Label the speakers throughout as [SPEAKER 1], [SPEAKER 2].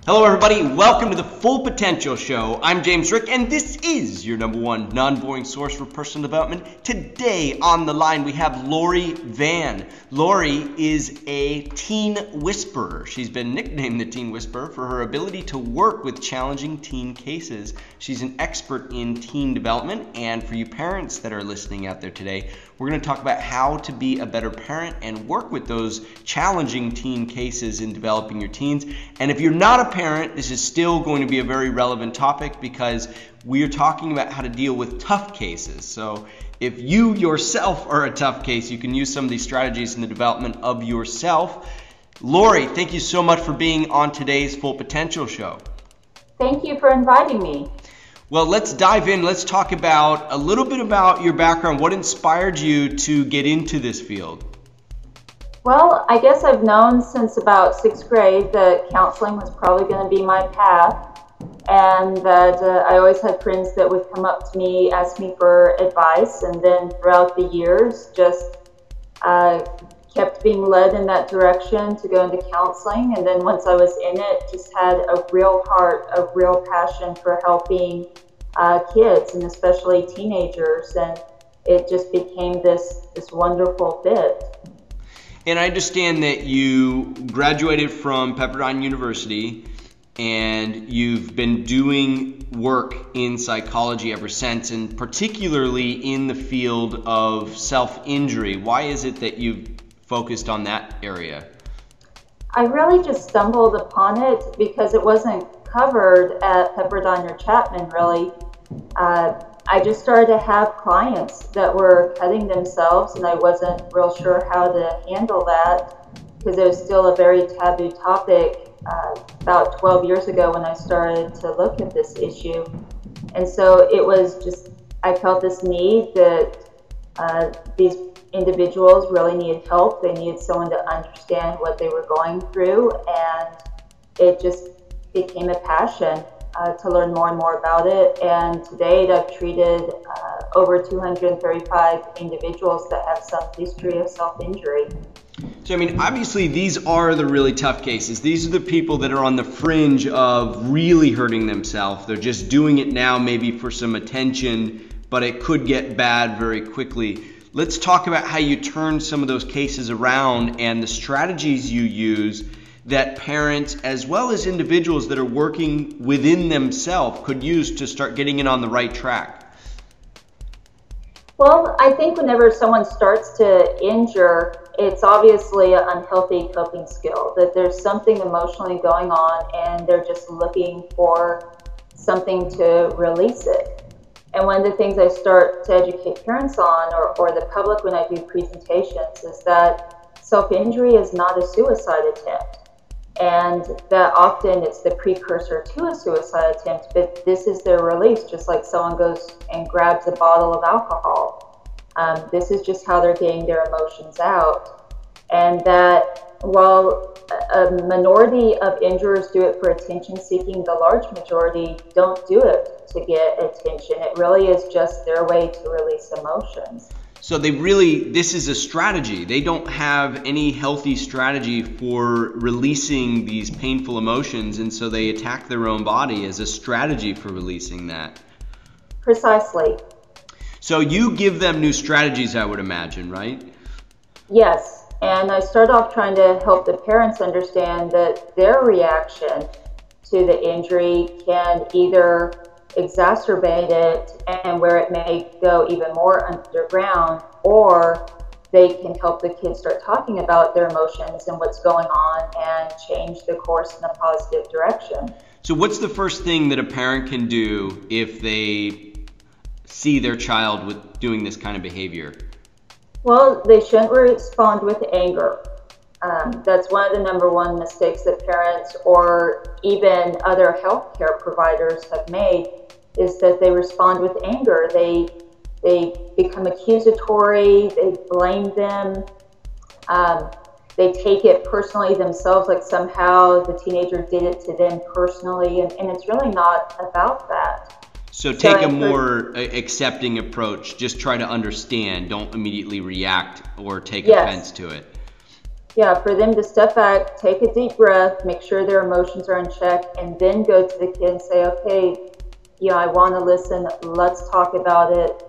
[SPEAKER 1] Hello everybody, welcome to the Full Potential Show. I'm James Rick and this is your #1 non-boring source for personal development. Today on the line we have Lori Vann. Lori is a teen whisperer. She's been nicknamed the Teen Whisperer for her ability to work with challenging teen cases. She's an expert in teen development, and for you parents that are listening out there today, we're going to talk about how to be a better parent and work with those challenging teen cases in developing your teens. And if you're not a parent, this is still going to be a very relevant topic because we are talking about how to deal with tough cases. So if you yourself are a tough case, you can use some of these strategies in the development of yourself. Lori, thank you so much for being on today's Full Potential Show.
[SPEAKER 2] Thank you for inviting me.
[SPEAKER 1] Well, let's dive in. Let's talk about a little bit about your background. What inspired you to get into this field?
[SPEAKER 2] Well, I guess I've known since about 6th grade that counseling was probably going to be my path, and that I always had friends that would come up to me, ask me for advice, and then throughout the years just kept being led in that direction to go into counseling. And then once I was in it, just had a real heart, a real passion for helping kids and especially teenagers, and it just became this wonderful fit.
[SPEAKER 1] And I understand that you graduated from Pepperdine University and you've been doing work in psychology ever since, and particularly in the field of self-injury. Why is it that you've focused on that area?
[SPEAKER 2] I really just stumbled upon it because it wasn't covered at Pepperdine or Chapman, really. I just started to have clients that were cutting themselves, and I wasn't real sure how to handle that because it was still a very taboo topic about 12 years ago when I started to look at this issue. And so it was just, I felt this need that these individuals really needed help. They needed someone to understand what they were going through, and it just became a passion to learn more and more about it. And to date, I've treated over 235 individuals that have some history of self-injury.
[SPEAKER 1] So, I mean, obviously these are the really tough cases. These are the people that are on the fringe of really hurting themselves. They're just doing it now maybe for some attention, but it could get bad very quickly. Let's talk about how you turn some of those cases around and the strategies you use that parents as well as individuals that are working within themselves could use to start getting it on the right track.
[SPEAKER 2] Well, I think whenever someone starts to injure, it's obviously an unhealthy coping skill, that there's something emotionally going on and they're just looking for something to release it. And one of the things I start to educate parents on, or the public when I do presentations, is that self-injury is not a suicide attempt. And that often it's the precursor to a suicide attempt, but this is their release, just like someone goes and grabs a bottle of alcohol. This is just how they're getting their emotions out. And that while a minority of injurers do it for attention seeking, the large majority don't do it to get attention. It really is just their way to release emotions.
[SPEAKER 1] So this is a strategy. They don't have any healthy strategy for releasing these painful emotions, and so they attack their own body as a strategy for releasing that.
[SPEAKER 2] Precisely.
[SPEAKER 1] So you give them new strategies, I would imagine, right?
[SPEAKER 2] Yes, and I start off trying to help the parents understand that their reaction to the injury can either exacerbate it and where it may go even more underground, or they can help the kids start talking about their emotions and what's going on and change the course in a positive direction.
[SPEAKER 1] So what's the first thing that a parent can do if they see their child with doing this kind of behavior?
[SPEAKER 2] Well, they shouldn't respond with anger. That's one of the #1 mistakes that parents or even other healthcare providers have made, is that they respond with anger. They become accusatory, they blame them, they take it personally themselves, like somehow the teenager did it to them personally, and it's really not about that.
[SPEAKER 1] So take a more accepting approach. Just try to understand. Don't immediately react or take offense to it.
[SPEAKER 2] Yeah, for them to step back, take a deep breath, make sure their emotions are in check, and then go to the kid and say, okay, I want to listen. Let's talk about it.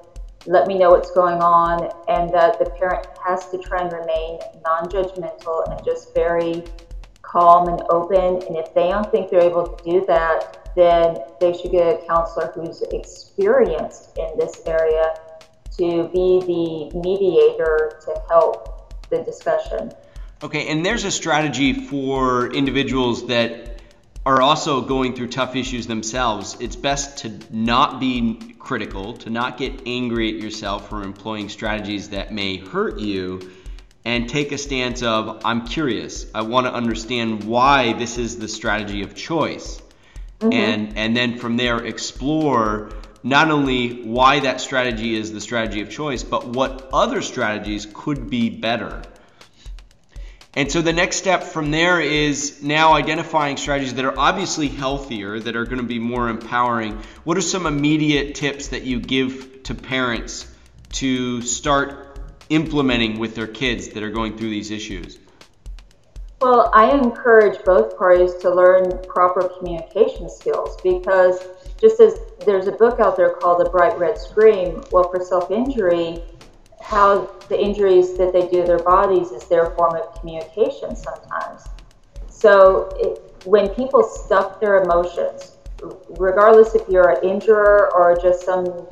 [SPEAKER 2] Let me know what's going on. And that the parent has to try and remain non-judgmental and just very calm and open. And if they don't think they're able to do that, then they should get a counselor who's experienced in this area to be the mediator to help the discussion.
[SPEAKER 1] Okay, and there's a strategy for individuals that are also going through tough issues themselves. It's best to not be critical, to not get angry at yourself for employing strategies that may hurt you, and take a stance of, I'm curious. I want to understand why this is the strategy of choice. And then from there explore not only why that strategy is the strategy of choice, but what other strategies could be better. And so the next step from there is now identifying strategies that are obviously healthier, that are going to be more empowering. What are some immediate tips that you give to parents to start implementing with their kids that are going through these issues?
[SPEAKER 2] Well, I encourage both parties to learn proper communication skills, because just as there's a book out there called The Bright Red Scream, well, for self-injury, how the injuries that they do to their bodies is their form of communication sometimes. So when people stuff their emotions, regardless if you're an injurer or just some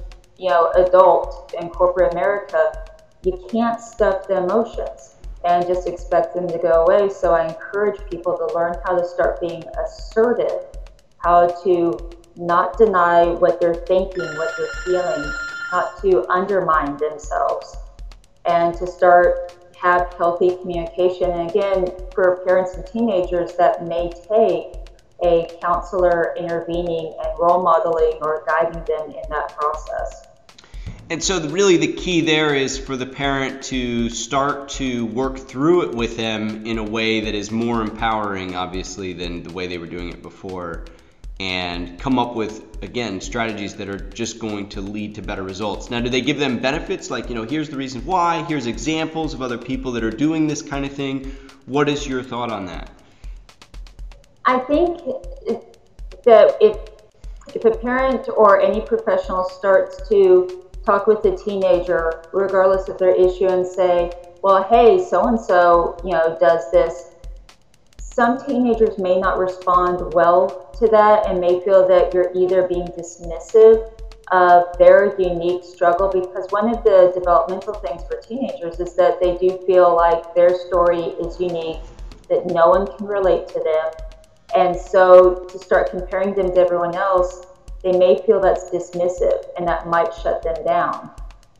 [SPEAKER 2] adult in corporate America, you can't stuff the emotions and just expect them to go away. So I encourage people to learn how to start being assertive, how to not deny what they're thinking, what they're feeling, not to undermine themselves, and to start have healthy communication. And again, for parents and teenagers, that may take a counselor intervening and role modeling or guiding them in that process.
[SPEAKER 1] And so really the key there is for the parent to start to work through it with them in a way that is more empowering, obviously, than the way they were doing it before, and come up with, again, strategies that are just going to lead to better results. Now, do they give them benefits like, here's the reason why, here's examples of other people that are doing this kind of thing? What is your thought on that?
[SPEAKER 2] I think that if a parent or any professional starts to talk with the teenager, regardless of their issue, and say, well, hey, so-and-so, does this. Some teenagers may not respond well to that and may feel that you're either being dismissive of their unique struggle, because one of the developmental things for teenagers is that they do feel like their story is unique, that no one can relate to them. And so to start comparing them to everyone else, they may feel that's dismissive, and that might shut them down.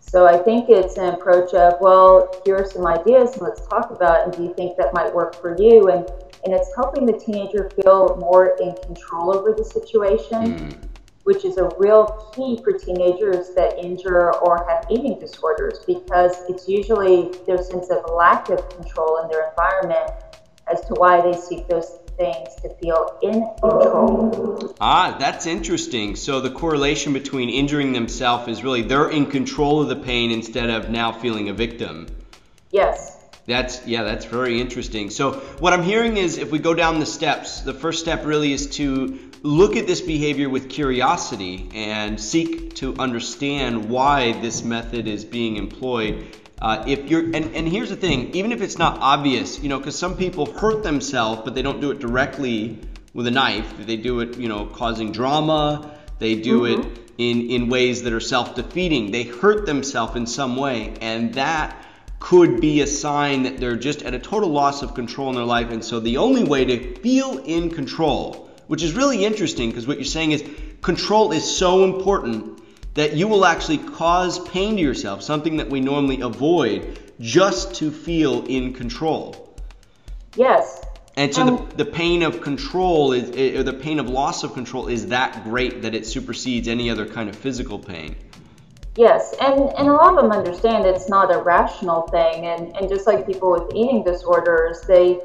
[SPEAKER 2] So I think it's an approach of, well, here are some ideas, and let's talk about it, and do you think that might work for you? And it's helping the teenager feel more in control over the situation, which is a real key for teenagers that injure or have eating disorders, because it's usually their sense of lack of control in their environment as to why they seek those things to feel in control.
[SPEAKER 1] That's interesting. So the correlation between injuring themselves is really they're in control of the pain instead of now feeling a victim.
[SPEAKER 2] Yes.
[SPEAKER 1] That's very interesting. So what I'm hearing is, if we go down the steps, the first step really is to look at this behavior with curiosity and seek to understand why this method is being employed. And here's the thing, even if it's not obvious, because some people hurt themselves, but they don't do it directly with a knife. They do it, causing drama. They do it in ways that are self-defeating. They hurt themselves in some way, and that could be a sign that they're just at a total loss of control in their life. And so the only way to feel in control, which is really interesting, because what you're saying is control is so important that you will actually cause pain to yourself, something that we normally avoid, just to feel in control.
[SPEAKER 2] Yes.
[SPEAKER 1] And so the pain of control, or the pain of loss of control, is that great that it supersedes any other kind of physical pain.
[SPEAKER 2] Yes, and a lot of them understand it's not a rational thing, and just like people with eating disorders, they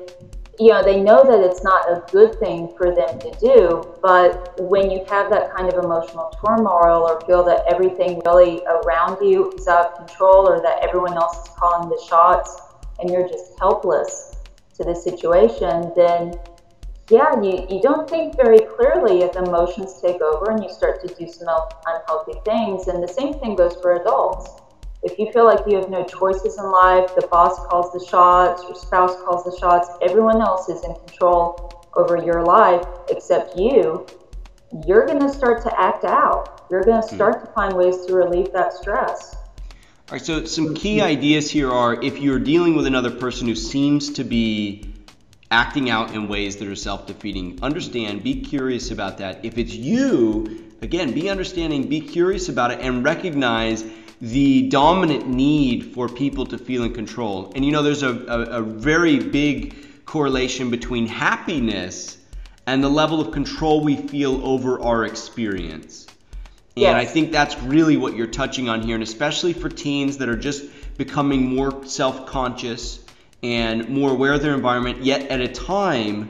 [SPEAKER 2] know that it's not a good thing for them to do, but when you have that kind of emotional turmoil, or feel that everything really around you is out of control, or that everyone else is calling the shots and you're just helpless, to the situation, then yeah, you don't think very clearly if emotions take over and you start to do some unhealthy things. And the same thing goes for adults. If you feel like you have no choices in life, the boss calls the shots, your spouse calls the shots, everyone else is in control over your life except you, you're going to start to act out. You're going to start to find ways to relieve that stress.
[SPEAKER 1] All right, so some key ideas here are, if you're dealing with another person who seems to be acting out in ways that are self-defeating, understand, be curious about that. If it's you, again, be understanding, be curious about it, and recognize the dominant need for people to feel in control. And you know, there's a very big correlation between happiness and the level of control we feel over our experience. And
[SPEAKER 2] Yes.
[SPEAKER 1] I think that's really what you're touching on here, and especially for teens that are just becoming more self-conscious and more aware of their environment, yet at a time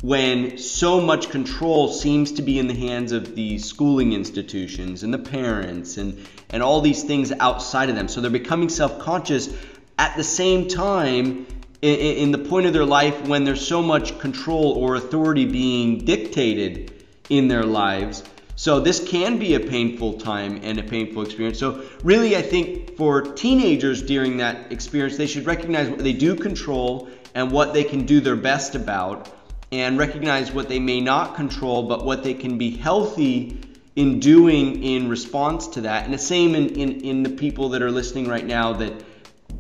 [SPEAKER 1] when so much control seems to be in the hands of the schooling institutions and the parents and all these things outside of them. So they're becoming self-conscious at the same time in the point of their life when there's so much control or authority being dictated in their lives. So this can be a painful time and a painful experience. So really, I think for teenagers during that experience, they should recognize what they do control and what they can do their best about, and recognize what they may not control, but what they can be healthy in doing in response to that. And the same in the people that are listening right now that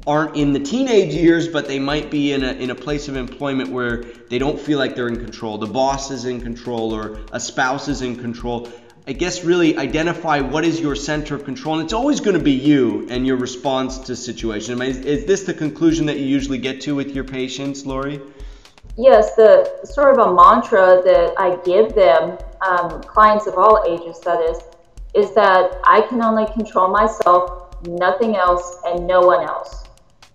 [SPEAKER 1] aren't in the teenage years, but they might be in a place of employment where they don't feel like they're in control. The boss is in control, or a spouse is in control. I guess really identify what is your center of control, and it's always going to be you and your response to situation. I mean, is this the conclusion that you usually get to with your patients, Lori?
[SPEAKER 2] Yes, the sort of a mantra that I give them, clients of all ages that is that I can only control myself, nothing else, and no one else.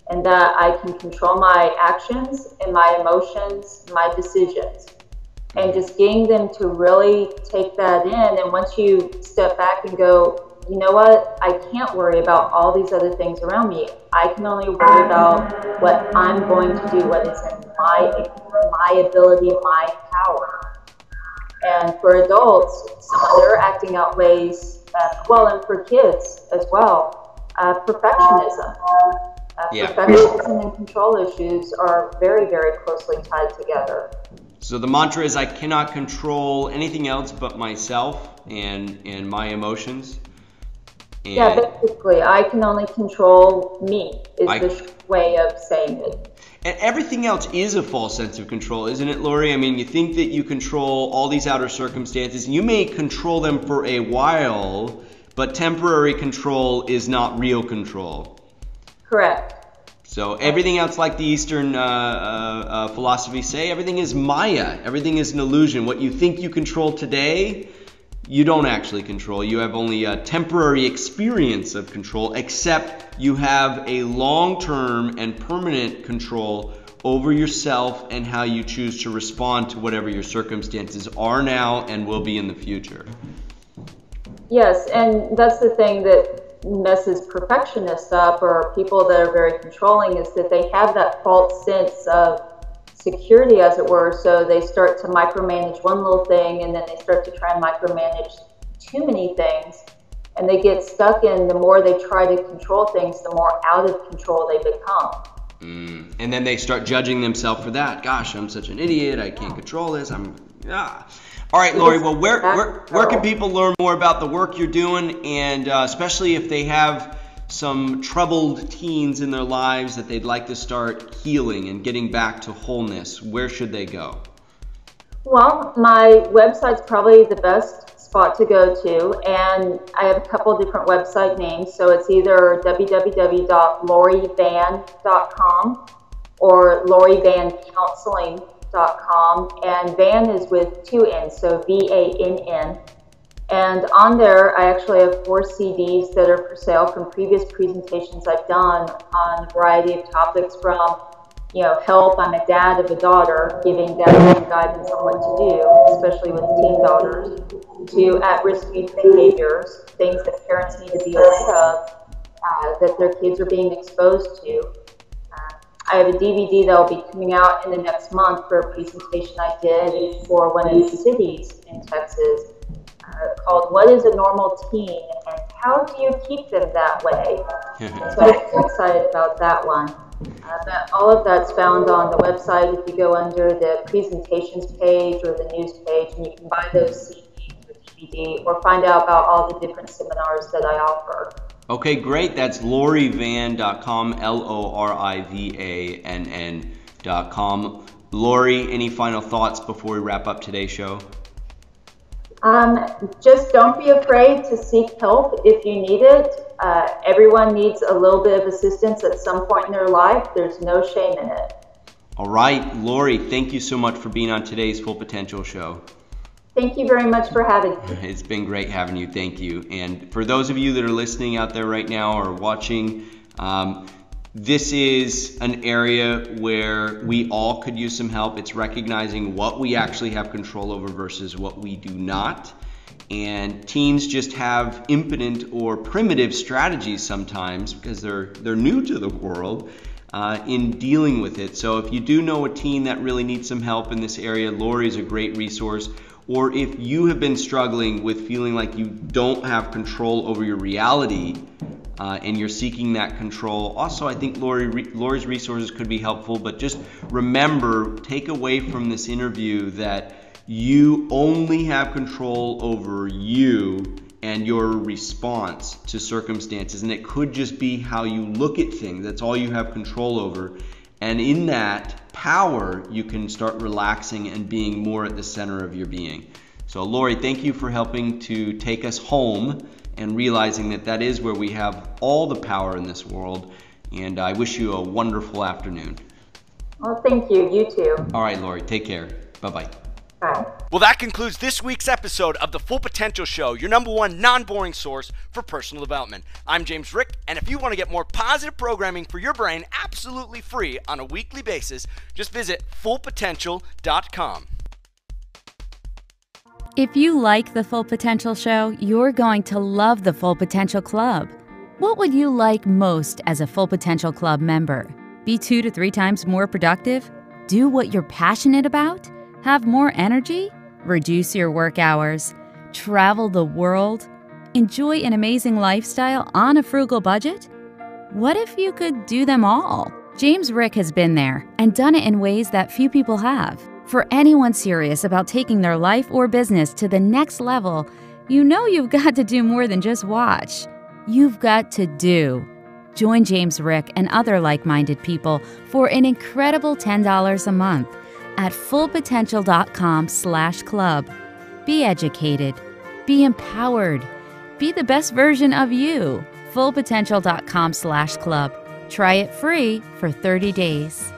[SPEAKER 2] And that I can control my actions and my emotions, my decisions. And just getting them to really take that in. And once you step back and go, you know what, I can't worry about all these other things around me. I can only worry about what I'm going to do, what is in my ability, my power. And for adults, they're acting out ways, and for kids as well, perfectionism. Perfectionism and control issues are very, very closely tied together.
[SPEAKER 1] So the mantra is, I cannot control anything else but myself and my emotions. And
[SPEAKER 2] yeah, basically, I can only control me is the way of saying it.
[SPEAKER 1] And everything else is a false sense of control, isn't it, Lori? I mean, you think that you control all these outer circumstances, and you may control them for a while, but temporary control is not real control.
[SPEAKER 2] Correct.
[SPEAKER 1] So everything else, like the Eastern philosophies say, everything is Maya. Everything is an illusion. What you think you control today, you don't actually control. You have only a temporary experience of control, except you have a long-term and permanent control over yourself and how you choose to respond to whatever your circumstances are now and will be in the future.
[SPEAKER 2] Yes, and that's the thing that messes perfectionists up, or people that are very controlling, is that they have that false sense of security, as it were. So they start to micromanage one little thing, and then they start to try and micromanage too many things, and they get stuck in, the more they try to control things, the more out of control they become.
[SPEAKER 1] And then they start judging themselves for that. Gosh, I'm such an idiot. I can't control this. All right, Lori, well, where can people learn more about the work you're doing, and especially if they have some troubled teens in their lives that they'd like to start healing and getting back to wholeness, where should they go?
[SPEAKER 2] Well, my website's probably the best spot to go to, and I have a couple different website names. So it's either www.lorivann.com or lorivancounseling.com, and Vann is with 2 N's, so VANN. And on there, I actually have 4 CDs that are for sale from previous presentations I've done on a variety of topics, from, help. I'm a dad of a daughter, giving dad some guidance on what to do, especially with teen daughters, to at-risk youth behaviors, things that parents need to be aware of, that their kids are being exposed to. I have a DVD that will be coming out in the next month for a presentation I did for one of the cities in Texas called What is a Normal Teen and How Do You Keep Them That Way? So I'm excited about that one. But all of that's found on the website if you go under the presentations page or the news page, and you can buy those CDs or DVD or find out about all the different seminars that I offer.
[SPEAKER 1] Okay, great. That's LoriVann.com, LoriVann.com. Lori, any final thoughts before we wrap up today's show?
[SPEAKER 2] Just don't be afraid to seek help if you need it. Everyone needs a little bit of assistance at some point in their life. There's no shame in it.
[SPEAKER 1] All right, Lori, thank you so much for being on today's Full Potential show.
[SPEAKER 2] Thank you very much for having me.
[SPEAKER 1] It's been great having you. Thank you. And for those of you that are listening out there right now or watching, this is an area where we all could use some help. It's recognizing what we actually have control over versus what we do not. And teens just have impotent or primitive strategies sometimes because they're new to the world in dealing with it. So if you do know a teen that really needs some help in this area, Lori is a great resource. Or if you have been struggling with feeling like you don't have control over your reality, and you're seeking that control. Also, I think Lori's resources could be helpful, but just remember, take away from this interview that you only have control over you and your response to circumstances, and it could just be how you look at things. That's all you have control over. And in that power, you can start relaxing and being more at the center of your being. So Lori, thank you for helping to take us home and realizing that that is where we have all the power in this world. And I wish you a wonderful afternoon.
[SPEAKER 2] Well, thank you. You too.
[SPEAKER 1] All right, Lori, take care. Bye-bye.
[SPEAKER 2] Bye.
[SPEAKER 3] Well, that concludes this week's episode of the Full Potential Show, your #1 non-boring source for personal development. I'm James Rick, and if you want to get more positive programming for your brain absolutely free on a weekly basis, just visit fullpotential.com.
[SPEAKER 4] If you like the Full Potential Show, you're going to love the Full Potential Club. What would you like most as a Full Potential Club member? Be 2 to 3 times more productive? Do what you're passionate about? Have more energy? Reduce your work hours? Travel the world? Enjoy an amazing lifestyle on a frugal budget? What if you could do them all? James Rick has been there and done it in ways that few people have. For anyone serious about taking their life or business to the next level, you know you've got to do more than just watch. You've got to do. Join James Rick and other like-minded people for an incredible $10 a month at fullpotential.com/club. Be educated. Be empowered. Be the best version of you. fullpotential.com/club. Try it free for 30 days.